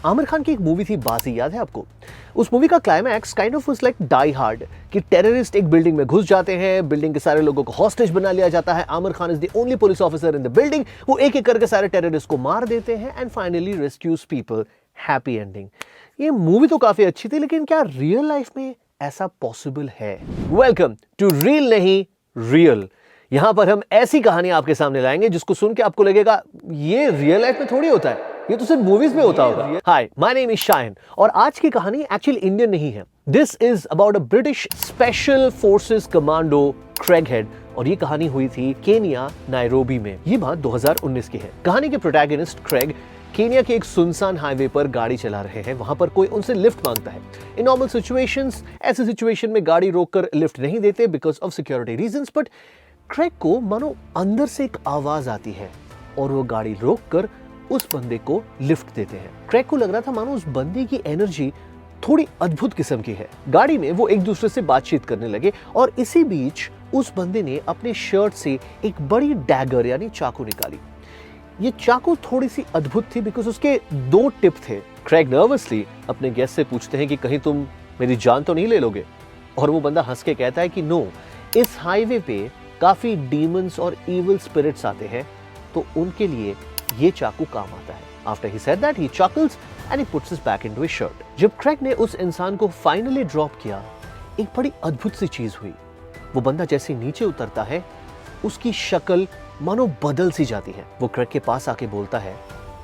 आमिर खान की एक मूवी थी बाजी, याद है आपको? उस मूवी का climax kind of was like Die Hard कि टेररिस्ट एक बिल्डिंग में घुस जाते हैं, बिल्डिंग के सारे लोगों को हॉस्टेज बना लिया जाता है, Aamir Khan is the only police officer in the building, वो एक एक करके सारे टेररिस्ट को मार देते हैं and finally rescues people, happy ending. ये मूवी तो काफी अच्छी थी, लेकिन क्या रियल लाइफ में ऐसा पॉसिबल है? वेलकम टू रील नहीं रियल। यहां पर हम ऐसी कहानी आपके सामने लाएंगे जिसको सुन के आपको लगेगा ये रियल लाइफ में थोड़ी होता है, ये तो सिर्फ मूवीज में होता होगा। हाय, माय नेम इज शायन और आज की कहानी एक्चुअली इंडियन नहीं है। This is about a British special forces commando Craig head और ये कहानी हुई थी केनिया नायरोबी में। ये बात 2019 की है। कहानी के प्रोटैगनिस्ट क्रेग केनिया के एक सुनसान हाईवे पर गाड़ी चला रहे हैं। वहां पर कोई उनसे लिफ्ट मांगता है। इन नॉर्मल सिचुएशंस ऐसे सिचुएशन में गाड़ी रोककर लिफ्ट नहीं देते because of security reasons, but Craig को मानो अंदर से एक आवाज आती है और वो गाड़ी रोककर उस बंदे को लिफ्ट देते हैं। क्रेग को लग रहा था मानो उस बंदे की एनर्जी थोड़ी अद्भुत किस्म की है। गाड़ी में वो एक दूसरे से बातचीत करने लगे और इसी बीच उस बंदे ने अपने शर्ट से एक बड़ी डैगर यानी चाकू निकाली। ये चाकू थोड़ी सी अद्भुत थी बिकॉज उसके 2 टिप थे। क्रेग नर्वसली अपने गेस्ट से पूछते हैं कि कहीं तुम मेरी जान तो नहीं ले लोगे, और वो बंदा हंस के कहता है कि नो, इस हाईवे पे काफी डीमंस और इविल स्पिरिट्स आते हैं तो उनके लिए ये चाकू काम आता है। After he said that he chuckles and he puts his back into his shirt. जब क्रेग ने उस इंसान को फाइनली ड्रॉप किया, एक बड़ी अद्भुत सी चीज हुई। वो बंदा जैसे नीचे उतरता है, उसकी शक्ल मानो बदल सी जाती है। वो क्रेग के पास आके बोलता है,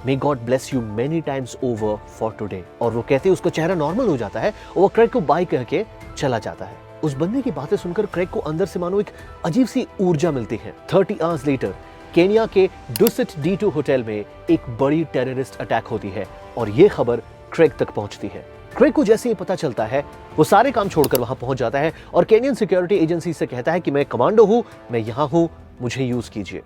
May God bless you many times over for today. और वो कहते उसका चेहरा नॉर्मल हो जाता है और वो क्रेग को बाय कह के चला जाता है। उस बंदे की बातें सुनकर क्रेग को अंदर से मानो एक अजीब सी ऊर्जा मिलती है। 30 hours later, केनिया के डुसिट D2 होटल में एक बड़ी टेररिस्ट अटैक होती है और ये खबर क्रेग तक पहुंचती है। क्रेग को जैसे ही पता चलता है, वो सारे काम छोड़कर वहां पहुंच जाता है और केनियन सिक्योरिटी एजेंसी से कहता है कि मैं कमांडो हूं, मैं यहां हूं, मुझे यूज कीजिए।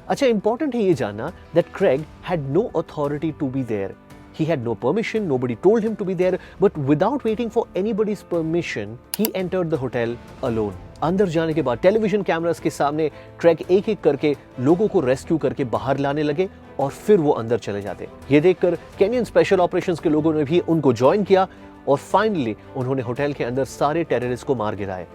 अच्छा, इंपॉर्टेंट है ये जानना that Craig had no authority to be there. He had no permission, nobody told him to be there, but without waiting for anybody's permission, he entered the hotel alone. अंदर जाने के बाद television cameras के सामने Craig एक एक करके लोगों को रेस्क्यू करके बाहर लाने लगे और फिर वो अंदर चले जाते। ये देखकर केनियन स्पेशल ऑपरेशंस के लोगों ने भी उनको ज्वाइन किया और फाइनली उन्होंने होटल के अंदर सारे टेररिस्ट को मार गिराए।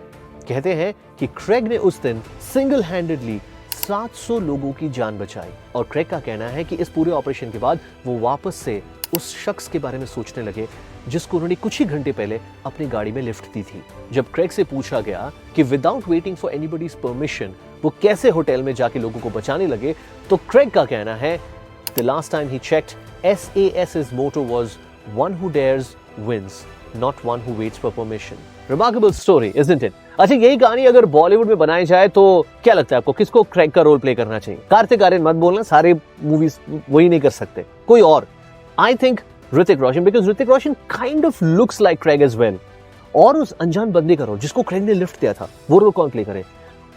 कहते हैं कि क्रेग ने उस दिन सिंगल हैंडेडली 700 लोगों की जान बचाई और क्रेग का कहना है कि इस पूरे ऑपरेशन के बाद वो वापस से उस शख्स के बारे में सोचने लगे जिसको उन्होंने कुछ ही घंटे पहले अपनी गाड़ी में लिफ्ट दी थी। जब क्रेग से पूछा गया कि without waiting for anybody's permission वो कैसे होटल में जाके लोगों को बचाने लगे, तो क्रेग का कहना है, the last time he checked, SAS's motto was one who dares wins, not one who waits for permission. Remarkable story, isn't it? अच्छा, यही कहानी अगर बॉलीवुड में बनाई जाए तो क्या लगता है आपको, किसको क्रेग का रोल प्ले करना चाहिए? कार्तिक आर्यन मत बोलना, सारे मूवीज वही नहीं कर सकते, कोई और। I think Hrithik Roshan, because Hrithik Roshan kind of looks like Craig as well. और उस अनजान बंदे का रोल जिसको क्रेग ने लिफ्ट दिया था, वो रोल कौन प्ले करे?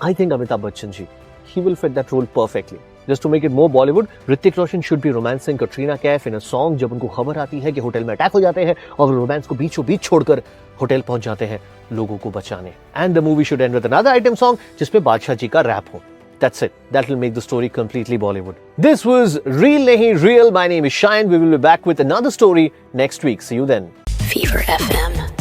I think Amitabh Bachchan ji. He will fit that role perfectly. Just to make it more Bollywood, Hrithik Roshan should be romancing Katrina Kaif in a song जब उनको खबर आती है कि होटल में अटैक हो जाते हैं और रोमांस को बीचों बीच छोड़कर होटल पहुंच जाते हैं लोगों को बचाने। And the movie should end with another item song जिसमें बादशाह जी का रैप हो। That's it. That will make the story completely Bollywood. This was Real Nahi Real. My name is Shayan. We will be back with another story next week. See you then. Fever FM.